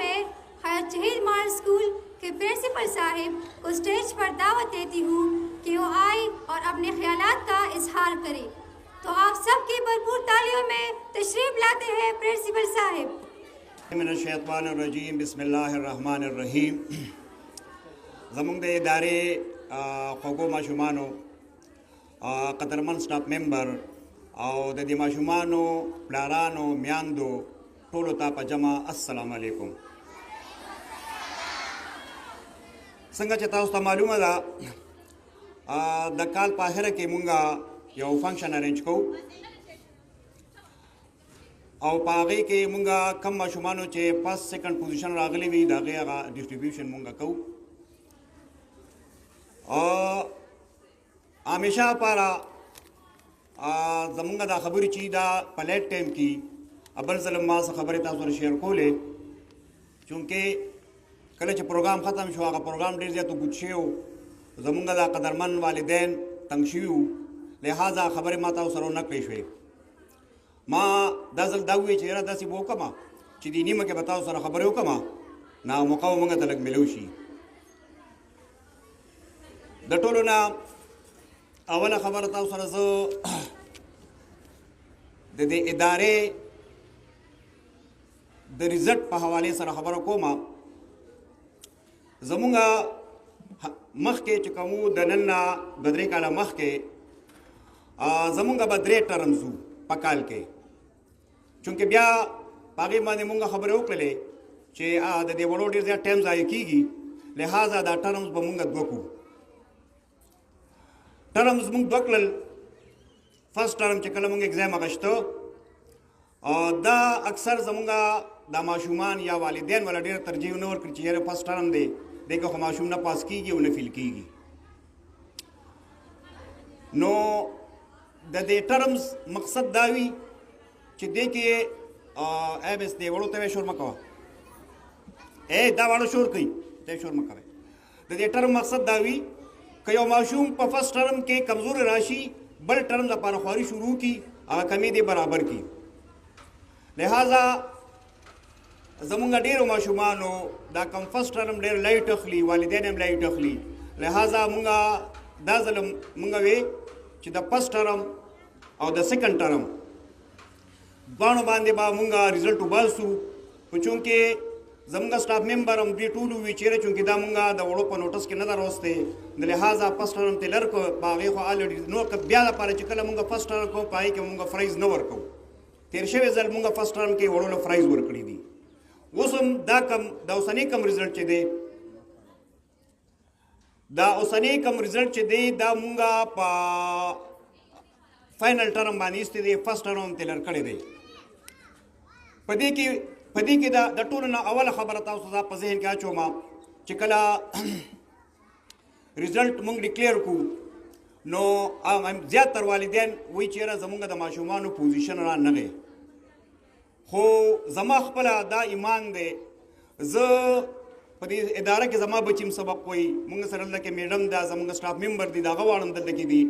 में हयात शहीद model school के प्रिंसिपल साहिब को स्टेज पर दावत देती हूँ कि वो आए और अपने ख्यालात का इजहार करें। तो आप सबकी भरपूर तालियों में तशरीफ लाते हैं प्रिंसिपल साहिब। मिनश्शैतानिर्रजीम बिस्मिल्लाहिर्रहमानिर्रहीम। ज़मूंग दे इदारे ख़ुगो माशुमानो क़दरमंद स्टाफ मेंबर और दे माशुमानो प्लारानो म्यांदो टोलो ता जमा अस्सलाम अलैकुम। संगा चता उस्ता मालूम दा दकाल पाहिर के मुंगा यो फंक्शन अरेंज को और पागे के मुंगा कम माशुमानो चे फर्स्ट सेकंड पोजीशन रागले भी दागे आगा डिस्ट्रीब्यूशन मुंगा को और हमेशा पारा जमुंगा दा खबरी चीदा प्लेट टाइम की अबल ज़लम मास खबरें तासुर शेयर को ले चूँकि कल चे प्रोग्राम ख़त्म शो आगा प्रोग्राम डेर दिया तो गुच्छे हो जमुंगा दा कदरमन वालिदैन तंगशियु लिहाजा खबरें माता उसरो न पेश हुए माँ दजल दावे चेहरा दसी वो कमा चिदी नीम के बताओ सर खबरें कमा ना मौका मंगा तलक मिलोशी दटोलो ना अवला खबर ताऊ सर जो दे इदारे द रिजल्ट पे हवाले सर खबर को माँ जमुंगा मख के चुकामू दनन्ना बदरे काला मख के जमुंगा बदरे टर्म्सू पकाल के चूँकि ब्या पागे माने मुंगा खबरें उकले चे दे वड़ो डेर ज्यादा टाइम्स आई कीगी लिहाजा दा टर्म्स बमुंगा द्वकू टर्म्स मुंग द्वकल फर्स्ट टर्म चकल मुंग एग्जाम अगश्तो और दा अक्सर जमुंगा दा माशुमान या वालिदैन वाला डेर तरजीह नवर कर चेहरे फर्स्ट टर्म दे देखो माशुम ना पास कीगी उन्हें फील कीगी नो दे टर्म्स मकसद दावी चे देखिए ए बस दे वड़ो तवे शोर मकवा ए दा वालो शोर कई ते शोर मकवे दे टर्म मकसद दावी कयो माशूम पर फर्स्ट टर्म के कमजोर राशि बल टर्म दा पारा ख्वारी शुरू की कमी दे बराबर की लिहाजा जमुंगा डेरो माशुमानो दा come first term der light अखली वालिदैन लाइट अखली लिहाजा मुंगा दा ज़लम मुंगा वे चे द फर्स्ट टर्म और द सेकंड टर्म बाणो बांधे बा मुंगा रिजल्ट उबालसू चूँकि जमुंगा स्टाफ मेंबर हम भी टूलू हुई चेहरे चूँकि दा मुंगा द वड़ो पर नोटिस के नजर होस्ते लिहाजा फर्स्ट टर्म ते लर को बागे को ऑलरेडी नो कब ब्यादा पारे चिकल मुंगा फर्स्ट टर्म को पाए के मुंगा प्राइज न वर्को तेरशे वेजल मुंगा फर्स्ट टर्म के वड़ो प्राइज वर्कड़ी दी वसम दा कम दा उसने कम रिजल्ट चे दे दा उसने कम रिजल्ट चे दे दा मुंगा पा फाइनल टर्म बानी इस्ते दे फर्स्ट टर्म ते लर करे दे पदी की दा टूल ना अवल खबर था उस सा पज़हन क्या चोमा चिकला रिजल्ट मुंग डिक्लेयर को नो हम ज़्यादातर वालिदैन वही चेहरा जमुंगा द माशुमानो पोजीशन रा नगे हो जमा खपला दा ईमान दे ज पदी इदारा के जमा बचिम सबक कोई मुंग सरल के मैडम दा जमुंगा स्टाफ मेंबर दी दा गवाड़म दल की दी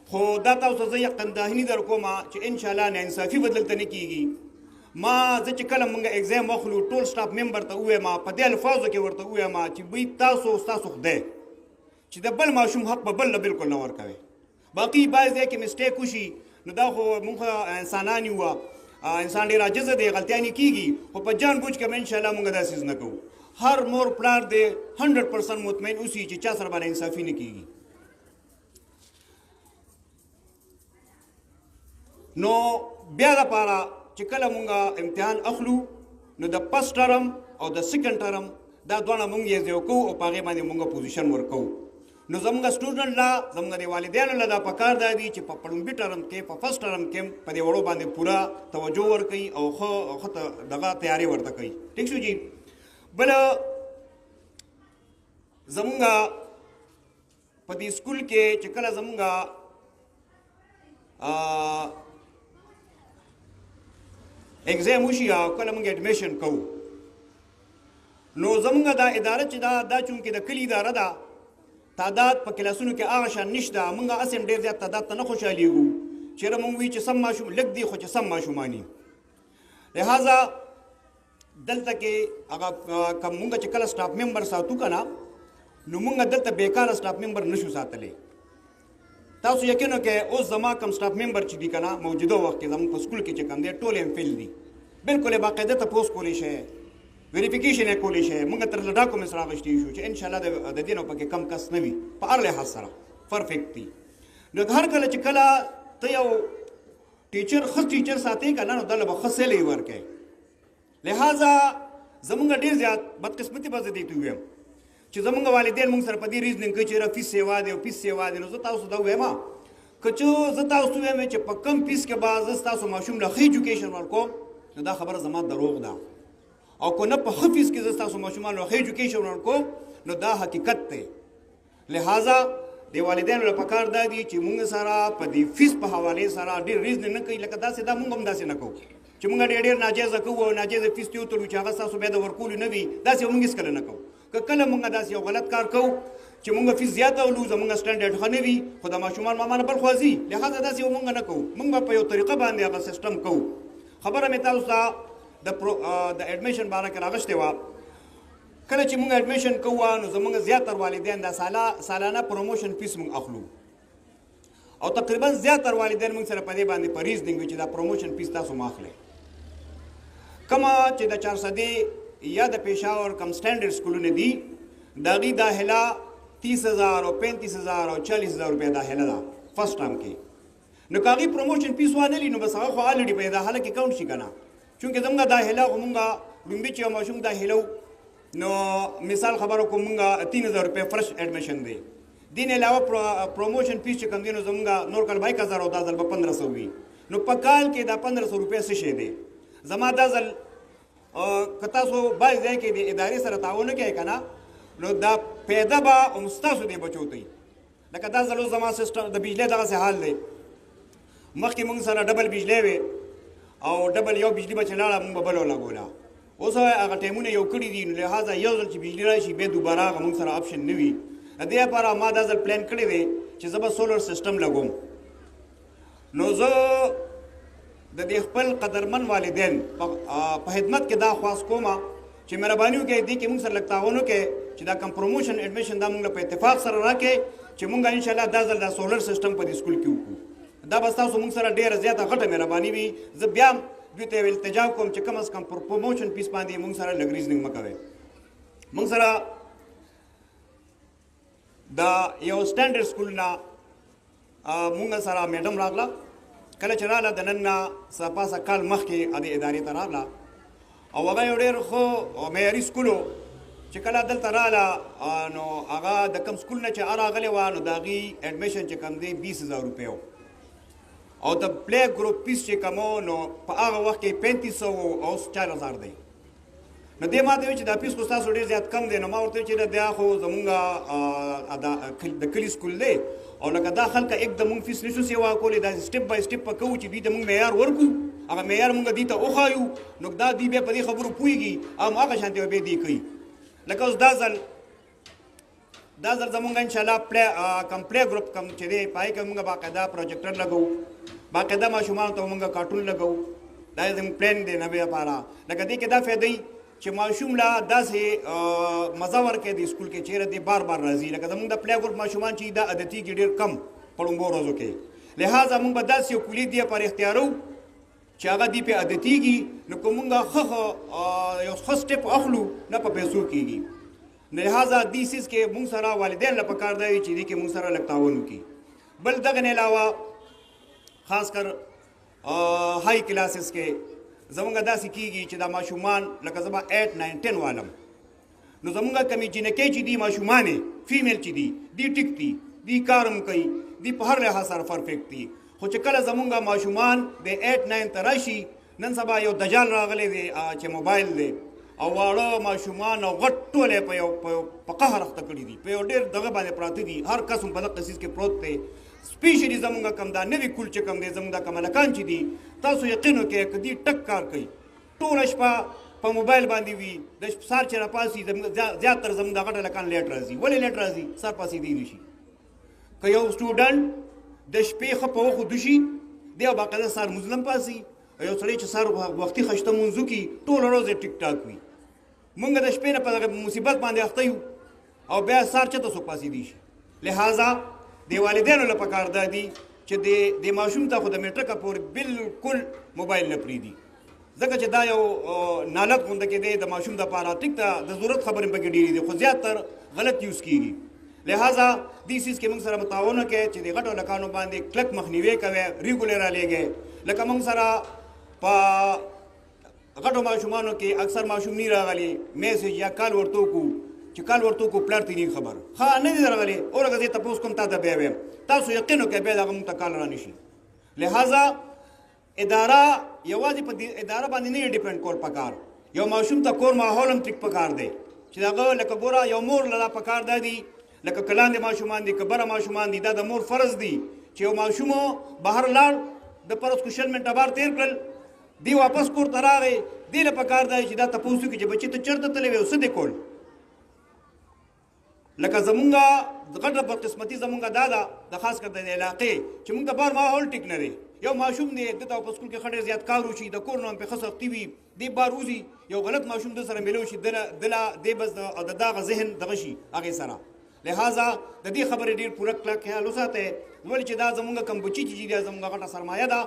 हो दाता उस यकन दाहिनी दर को मा च इंशाल्लाह ने इंसाफी बदलते नहीं कीगी माँ ज चिकल मुंगा एग्जाम मखलू टोल स्टाफ मेंबर तो हुए माँ पदे अल्फाज के वर्त हुए माँ ची बई तासो तासो दे ची दबल माशूम हक बबल बिल्कुल न वर कवे बाकी बाज है कि मिस्टेक खुशी न दा हो मुंगा इंसानानी हुआ इंसान डेरा जज़ दे गलतियाँ नहीं कीगी हो पर जानबूझ के मैं इंशाल्लाह मुंगा दा चीज़ न कहूँ हर मोर प्लान दे 100% मुतमईन उसी ची चा सरबान इंसाफी नहीं कीगी नो ब्यादा पारा चिकल मुंगा इम्तिहान अखलू नो द फर्स्ट टर्म और द सेकंड टर्म दा दोना मुंगे जो को और पागे माने मुंगा पोजीशन वर को नो जमुंगा स्टूडेंट ला जमुंगा दे वालिदैन ला दा पकार दादी चे पपड़म बी टर्म के फर्स्ट टर्म के पदे वड़ो बांधे पूरा तवज्जो वर कई और खत दगा तैयारी वर कई ठीक सु जी बल जमुंगा पदी स्कूल के चिकल जमुंगा एग्जाम उशिया कल मुंगे एडमिशन को नो जमुंगा दा इदारा चिदा दा चूँकि द कली इदारा दा तादाद पर क्लासों के आशा निश्ता मुंगा असम डेर ज्यादा तादाद तना खुशहाली गु चेरा मुंगी च सम माशूम लग दी खुच सम माशूमानी लिहाजा دلته کې هغه کوم مونږ چې کله سټاف ممبر ساتو که نه نو مونږ دلته بیکاره سټاف ممبر نشو ساتلی. تاسو یقین وکړئ اوس زما کوم سټاف ممبر چې دي که نه موجوده وخت کې زموږ په سکول کې چې کوم دی ټول ایم فیل دي. بالکل یې باقاعده تپوس کولی شئ، ویریفیکیشن یې کولی شئ. مونږ تر ډاکومنټس راغوښتي شو چې انشاءالله د دې نه پکې کم کس نه وي په هر لحاظ سره پرفیکټ دي. نو هر کله چې کله ته یو ټیچر ښه ټیچر ساتې که نه نو دله به ښه سیلری ورکوي. لہذا زمونږ ډېر زیات بدقسمتي به زه دې ته ووایم چې زمونږ والدین مونږ سره په دې ریزنینګ کوي چې یاره فیس سیوا دی او فیس سیوا دی. نو زه تاسو ته ووایم که چې زه تاسو ته ووایم چې په کم فیس کې به زه ستاسو ماشوم له ښه ایجوکیشن ورکوم نو دا خبره زما دروغ ده، او که نه په ښه فیس کې زه ستاسو ماشومان له ښه ایجوکیشن ورکوم نو دا حقیقت دی. لہذا د والدینو له پکار دا دي چې مونږ سره په دې فیس په حوالې سره ډېر ریزنینګ نه کوي لکه داسې دا مونږ هم داسې نه کوو چې مونږ ډېر ناجیزه کوو او ناجیزه فیس ته وتړو چې هغه ستاسو بیا د ورکولو نه وي. داسې مونږ هېڅکله نه کوو. که کله مونږ داسې یو غلط کار کوو چې مونږ فیس زیاته ولو زمونږ سټنډرډ ښه نه وي خو د ماشومان ما نه بل خوا ځي. لہذا داسې مونږ نه کوو. مونږ به په یو طریقه باندې هغه سیسټم کوو. خبره مې تاسو ته د ایډمیشن باره کې راغوښتې وه. کله چې مونږ ایډمیشن کوو نو زمونږ زیاتر والدین دا سالانه پروموشن فیس مونږ اخلو او تقریبا زیاتر والدین مونږ سره په دې باندې په ریزنینګ وي چې دا پروموشن فیس تاسو مه اخلئ. کومه چې د 400 یا د پېښور کم سټنډرډ سکولونه دي د هغې داخله 30,000 او 35,000 او 40,000 روپۍ داخله ده فرست ټرم کې. نو که هغې پروموشن فیس وانه لي نو بس هغه خو الرډي په داخله کې کاونټ شي که نه. چونکې زموږ داخله خو مونږ لومړي چې یو ماشوم داخله نو مثال خبرو کوم مونږ 3,000 روپۍ فرست ایډمیشن دی. دې نه علاوه پروموشن فیس چې کوم دی نو زمونږ نور کال 22,000 او دا ځل به 1,500 وي. نو په کال کې دا 1,500 روپۍ څه شی دی؟ زما دا ځل که تاسو بعض ځای کې د ادارې سره تعاون وکړئ که نه نو دا پیدا به هم ستاسو دی بچو ته وي. لکه دا ځل اوس زما سیسټم د بجلۍ دغسې حال دی. مخکې مونږ سره ډبل بجلۍ وې او ډبل یو بجلي به چې لاړه مونږ به بله ولګوله. اوس هغه ټایمونه یو کړي دي نو لہذا یو ځل چې بجلي راشي بیا دوباره هغه مونږ سره آپشن نه وي. د دې لپاره ما دا ځل پلان کړی دی چې زه به سولر سیسټم لګوم. نو زه د دې خپل قدرمن والدین په خدمت کې دا خواست کوم چې مهرباني وکړئ دې کې مونږ سره لږ تعاون وکړئ چې دا کوم پروموشن ایډمیشن دا مونږ له په اتفاق سره راکړئ چې مونږ انشاءالله دا ځل دا سولر سیسټم په دې سکول کې وکړو. دا به ستاسو مونږ سره ډېره زیاته غټه مهرباني وي. زه بیا هم دوی ته التجا کوم چې کم از کم پروموشن فیس باندې مونږ سره لږ ریزنینګ مه کوئ. مونږ سره دا یو سټنډرډ سکول نه مونږ سره میډم راغله. کله چې راغله د نن نه څه پاسه کال مخکې دې ادارې ته راغله او هغه یو ډېر ښه معیاري سکول و چې کله دلته راغله نو هغه د کوم سکول نه چې راغلی وه نو د هغې ایډمیشن چې کوم دی 20,000 روپۍ و او د پلی ګروپ فیس چې کوم و نو په هغه وخت کې 3500 و اوس 4,000 دی. نو دې ما ته ویل چې دا فیس خو ستاسو ډېر زیات کم دی. نو ما ورته ویل چې دا خو زمونږ د کلي سکول دی او لکه دا خلکه یک د مونږ فیس نشو سیوا کولی. دا سټپ بای سټپ به کوو چې دوی ته مونږ معیار ورکړو هغه معیار مونږ دوی ته وښایو نو دا دوی بیا په دې خبرو پوهېږي او هغه شانتې به بیا دوی کوي. لکه اوس دا ځل زمونږ انشاءالله کم پلی ګروپ کم چې دی په هغې کې مونږ باقاعده پروجیکټر لګوو. باقاعده ماشومانو ته مونږ کارټون لګوو. دا زموږ پلان دی نوې لپاره. لکه دې کې دا فایده چې ماشوم له داسې مزه ورکوي د سکول کې چېرې دی بار بار راځي. لکه زموږ د پلی ګروپ ماشومان چې دا عادتېږي ډېر کم په لومبو ورځو کې. لہذا مونږ به داسې یو کلي دې پر اختیارو چې هغه دې پې عادتېږي نو که مونږ ښه یو ښه سټپ اخلو نه په پیسو کېږي. نو لہذا دې سیز کې مونږ سره والدین له پکار دی چې دې کې مونږ سره لږ تعاون وکړي. بل دغه نه علاوه خاص کر های کلاسز کې زمونږ داسې کېږي چې دا ماشومان لکه زه به 8 9 10 والم نو زمونږ کمې جنکۍ چې دي ماشومانې فیمیل چې دي دی ټیک دي دی کار هم کوي دی په هر لحاظ سره پرفیکټ دي. خو چې کله زمونږ ماشومان د 8 9 ته راشي نن سبا یو دجال راغلی دی چې موبایل دی او واړه ماشومان او غټ ټول یې په قهر اخته کړي دي په یو ډېر دغه باندې پراته دي. هر کس هم په دغه څیز کې پروت دی. سپیشلی زمونږ کم دا نوي کول چې کم دی زمونږ دا کم هلکان چې دي تاسو یقین وکړئ که دوی ټک کار کوي ټوله شپه په موبایل باندې وي. د سهار چې راپاسي زیاتره زمونږ دا غټ هلکان لیټ راځي. ولې لیټ راځي؟ سهار پاسېدی نه شي. که یو سټوډنټ د شپې ښه په وخت ویده شي دی او باقاعده سهار مزلم پاسي یو سړی چې سهار وختي خشته مونځ وکړي ټوله ورځ یې ټیک ټاک وي مونږ د شپې نه په دغه مصیبت باندې اخته یو او بیا سهار چېرته څوک پاڅېدی شي لہذا د والدینو له پکار دا دي چې د ماشوم ته خو د میټرکه پورې بالکل موبایل نه پرېږدي ځکه چې دا یو نالت غونډه کې دی د ماشوم دپاره ټیک ته د ضرورت خبرې پکې ډېرې دي خو زیاتر غلط یوز کېږي لہذا دې سیز کې موږ سره متعاون وکړئ چې د غټو هلکانو باندې کلک مخنیوی کوئ ریګولر رالیږئ لکه موږ سره په غټو ماشومانو کې اکثر ماشوم نه راغلی میسج یا کال ورته وکړو چې کال ورته وکړو پلار ته نه خبر ښه نه دي راغلی اورګه زه تپوس کوم تا ته بیا ویم تاسو یقین وکړئ بیا دغه موږ ته کال رانشي لہذا اداره یوازې په دې اداره باندې نه ډیپینډ کول پکار یو ماشوم ته کور ماحول هم ټیک پکار دی چې هغه لکه ګوره یو مور له پکار دا دي لکه کلاندې ماشومان دي که بره ماشومان دي دا د مور فرض دي چې یو ماشوم بهر لاړ د پرس کو 6 منټه بار تیر کړل دی واپس کور ته راغی دې له پکار دی چې دا تپوس وکړي چې بچي ته چېرته تللی وی او څه دې کول لکه زمونږ غټه بدقسمتي زمونږ دا ده د خاص کر د علاقې چې مونږ ته بار ماحول ټیک نه دی یو ماشوم دی دته په سکول کې خډې زیات کار وشي د کور نه په خص وختي وي دی بار وزي یو غلط ماشوم د سره ملو شي دلا دی بس د دغه ذهن دغه شي هغه سره لہذا د دې خبرې ډیر پوره کلک خیال وساته ولې چې دا زمونږ کم بچی چې دی زمونږ غټه سرمایه ده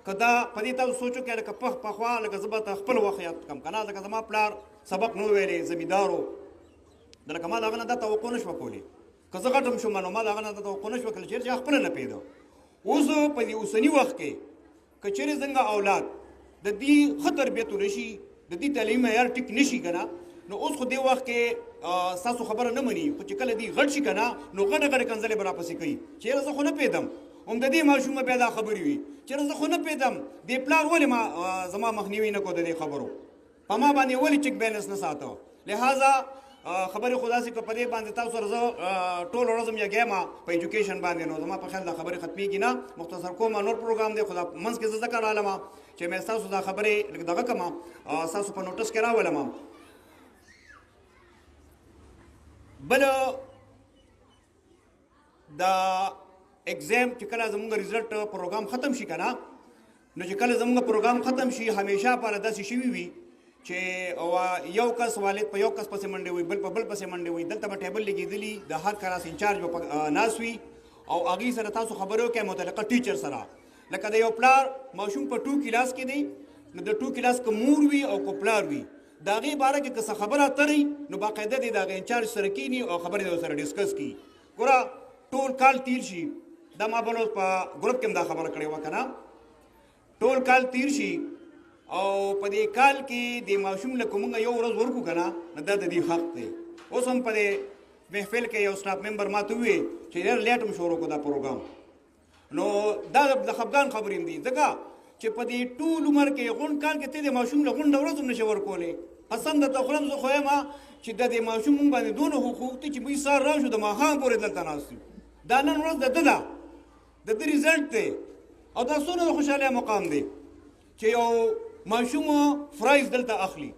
کدا پدې تاسو سوچو کې لکه په خوا لکه زبر خپل وخت یاد کم کنه ځکه زما پلار سبق نو ویلې زمیدارو دلته ما دغه نه د توقع نشو کولی که زه غټم شوم نو ما دغه نه د توقع نشو کولی چې خپل نه پیدا اوس په دې اوسنی وخت کې که چېرې څنګه اولاد د دې ښه تربیت ونشي د دې تعلیم معیار ټیک نشي که نه نو اوس خو دې وخت کې ستاسو خبره نه مني خو چې کله دې غټ شي که نه نو غټه غټې کنځلې به راپسې کوي چېرې زه خو نه پوهېدم هم د دې ماشومه بیا دا خبرې وي چېرې زه خو نه پوهېدم دې پلار ولې ما زما مخنیوي نه کو د دې خبرو په ما باندې ولې چیک بیلنس نه ساته لہذا خبرې خو داسې که په دې باندې تاسو سره زه ټول ورځ هم یګیم په ایجوکیشن باندې نو زما په خیال دا خبرې ختمېږي نه مختصر کوم نور پروګرام دی خو دا منځ کې زه ځکه رالم چې مې ستاسو دا خبرې لږ دغه کړم ستاسو په نوټس کې راولم بل دا ایگزام چې کله زموږ رزلټ پروګرام ختم شي که نه نو چې کله زموږ پروګرام ختم شي همیشه لپاره داسې شوي وي چې یو کس والد په یو کس پسې منډې وي بل په بل پسې منډې وي دلته به ټیبل لګېدلي د هر کلاس انچارج به ناست وي او هغې سره تاسو خبرې وکړئ متعلقه ټیچر سره لکه د یو پلار ماشوم په 2 کلاس کې دی نو د 2 کلاس که مور وي او که پلار وي د هغې باره کې که څه خبره اترئ نو باقاعده دی د هغې انچارج سره کښېني او خبرې د ورسره ډسکس کړي ګوره ټول کال تیر شي دا ما بل په ګروپ کې هم دا خبره کړې وه که نه ټول کال تیر شي او په دې کال کې د ماشوم له کومه یو ورځ ورکو که نه نو دا د دې حق دی اوس هم په دې محفل کې یو سټاف ممبر ما ته وویل چې ډېر لیټ هم شروع کړو دا پروګرام نو دا د خفګان خبرې هم دي ځکه چې په دې ټول عمر کې غونډ کال کې ته د ماشوم له غونډه ورځ هم نشې ورکولی قسم درته خورم زه خو یم چې د دې ماشوم مونږ باندې دونه حقوق دي چې موږ سهار راشو د ماښام پورې دلته ناست یو دا نن ورځ د ده ده د ده ریزلټ دی او دا څونه د خوشحالۍ مقام دی چې یو ماشوم فرایز دلته اخلي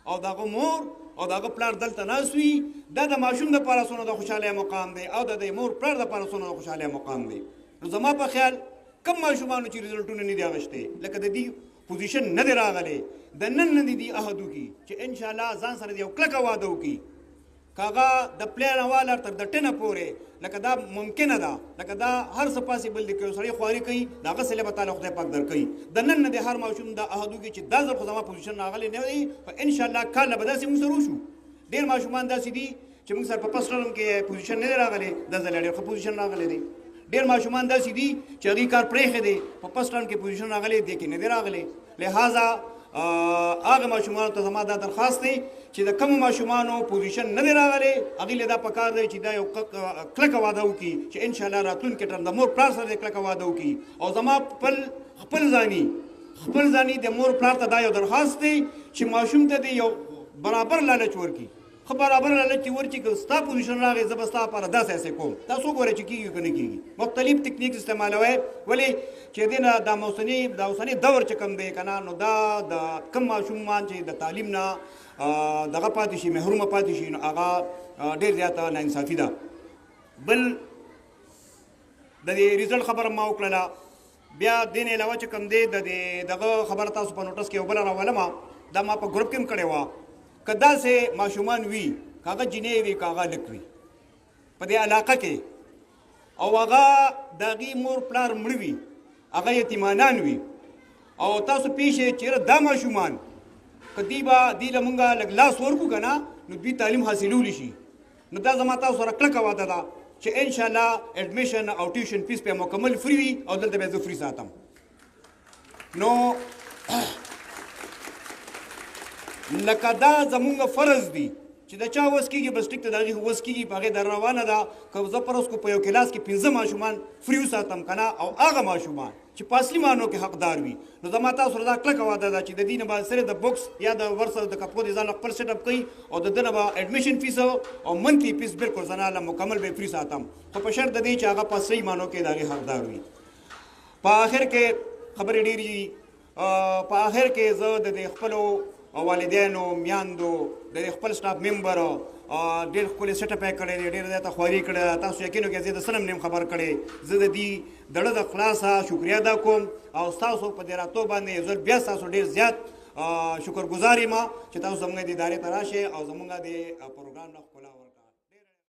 او دغه مور او دغه پلار دلته ناست وي دا د ماشوم دپاره څونه د خوشحالۍ مقام دی او د مور پلار دپاره څونه د خوشحالۍ مقام دی نو زما په خیال کم ماشومانو چې ریزلټونه نه دي اخیستې لکه د دې پوزیشن نه دی راغلی د نن نه دي عهد وکړي چې انشاءالله ځان سره د یو کلکه واده وکړي که هغه د پلان والا تر د ټنه پورې لکه دا ممکنه ده لکه دا هر څه پاسبل دي که یو سړی خواري کوي د هغه صله به تعالی خدای پاک درکوي د نن نه د هر ماشوم دا عهد وکړي چې دا ځل خو زما پوزیشن راغلی نه دی په انشاءالله کال به داسې موږ سره وشو ډېر ماشومان داسې دي چې موږ سره په فسټ ټرم کې پوزیشن نه دی راغلی دا ځل ډېر ښه پوزیشن راغلی دی ډېر ماشومان داسې دي چې هغې کار پرېښی دی په فسټ ټرم کې پوزیشن راغلی دی کې نه دی راغلی لہذا هغه ماشومانو ته زما دا درخواست دی چې د کومو ماشومانو پوزیشن نه دی راغلی هغې له دا پکار دی چې دا یو کلکه واده وکړي چې انشاءالله راتلونکي ټرم د مور پلار سره د کلکه واده وکړي او زما خپل ځاني د مور پلار ته دا یو درخواست دی چې ماشوم ته د یو برابر لالچ ورکړي ښه برابر لالچ چې ورکړي که ستا پوزیشن راغی زه به ستا لپاره داسې هسې کوم تاسو وګورئ چې کېږي که نه کېږي مختلف تکنیک استعمالوئ ولې چې دې نه دا اوسنی دور چې کوم دی که نه نو دا د کم ماشومان چې د تعلیم نه دغه پاتې شي محرومه پاتې شي نو هغه ډېر زیاته ناانصافي ده بل د دې ریزلټ خبره ما وکړله بیا دې نه علاوه چې کوم دی د دغه خبره تاسو په نوټس کې یو بله راولمه دا ما په ګروپ کې هم کړې وه که داسې ماشومان وي که هغه جینۍ وي که هغه لک وي په دې علاقه کې او هغه د هغې مور پلار مړه وي هغه یتیمانان وي او تاسو پیښې چېرې دا ماشومان که دوی به دوی له مونږ لږ لاس ورکړو که نه نو دوی تعلیم حاصلولی شي نو دا زما تاسو سره کلکه وعده ده چې انشاءالله اډمیشن او ټیوشن فیس به مکمل فری وي او دلته به زه فری ساتم نو لکه دا زمونږ فرض دی چې د چا وس کېږي بس ټیک ته د هغې وس کېږي په هغې در روانه ده که زه فرض کو په یو کلاس کې 15 ماشومان فری وساتم که نه او هغه ماشومان چې په اصلي معنو کې حقدار وي نو زما تاسو سره دا کلکه وعده ده چې د دې نه به صرف د بکس یا د ورسره د کپو د ځان خپل سیټ اپ کوي او د ده نه به اډمیشن فیس او منتلي فیس بالکل زه مکمل به فری ساتم خو په شرط د دې چې هغه په صحیح معنو کې د هغې حقدار وي په آخر کې خبرې ډېرې دي په آخر کې زه د دې خپلو والدینو میاندو د خپل سټاف ممبر ډېر ښکلی سیټ اپ یې کړی دی ډېر زیاته خواري کړې ده تاسو یقین وکړئ زه د سلم نیم خبر کړی زه د دې دړه د خلاصه شکریه ادا کوم او ستاسو په دې راتلو باندې یو ځل بیا ستاسو ډېر زیات شکرګزار یم چې تاسو زموږ د ادارې ته راشئ او زموږ د پروګرام نه ښکلا